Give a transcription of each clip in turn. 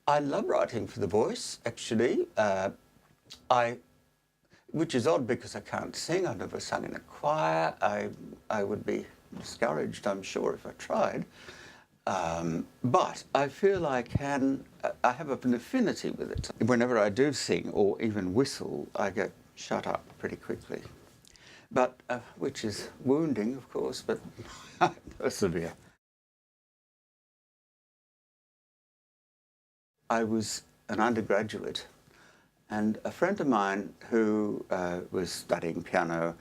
I love writing for the voice, actually. Which is odd because I can't sing. I've never sung in a choir. I would be discouraged, I'm sure, if I tried. But I feel I have an affinity with it. Whenever I do sing or even whistle, I get shut up pretty quickly. But, which is wounding, of course, but I persevere. I was an undergraduate, and a friend of mine who was studying piano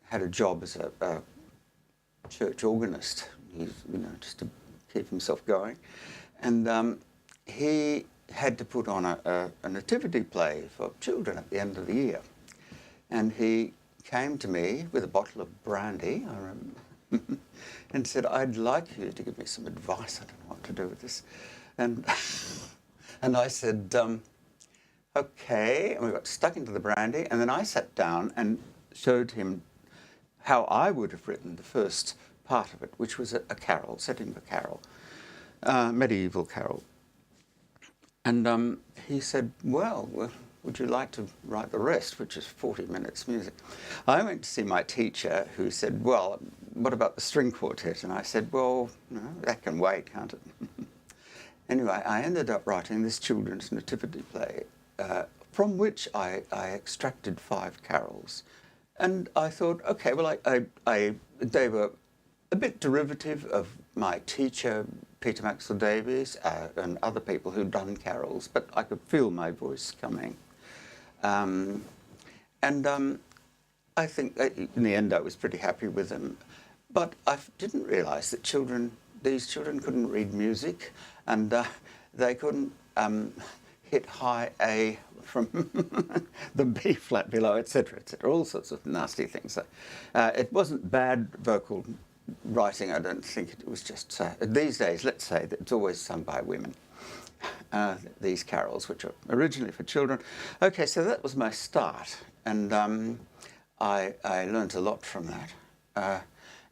had a job as a church organist. He's, just to keep himself going, and he had to put on a nativity play for children at the end of the year, and he came to me with a bottle of brandy, I remember, and said, "I'd like you to give me some advice. I don't know what to do with this," and and I said, okay, and we got stuck into the brandy, and then I sat down and showed him how I would have written the first part of it, which was a carol, setting of a carol, medieval carol. And he said, well, would you like to write the rest, which is 40 minutes music? I went to see my teacher, who said, well, what about the string quartet? And I said, well, no, that can wait, can't it? Anyway, I ended up writing this children's nativity play, from which I extracted 5 carols. And I thought, okay, well, they were a bit derivative of my teacher, Peter Maxwell Davies, and other people who'd done carols, but I could feel my voice coming. I think in the end I was pretty happy with them. But I didn't realise that these children couldn't read music, and they couldn't hit high A from the B flat below, etc., etc., all sorts of nasty things. It wasn't bad vocal writing, I don't think. It was just, these days, let's say, that it's always sung by women, these carols, which are originally for children. Okay, so that was my start, and I learnt a lot from that.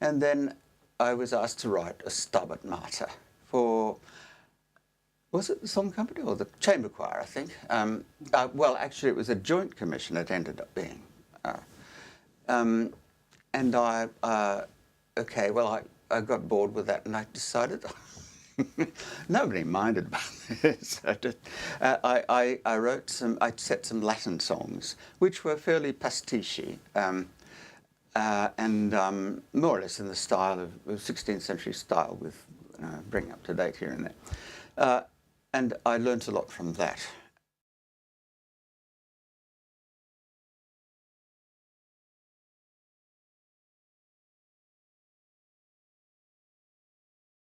And then I was asked to write a Stabat Mater for, was it the Song Company or the Chamber Choir, I think? Well, actually, it was a joint commission it ended up being. And okay, well, I got bored with that, and I decided, nobody minded about this. I set some Latin songs, which were fairly pastiche, and more or less in the style of 16th century style, with bring up to date here and there. And I learnt a lot from that.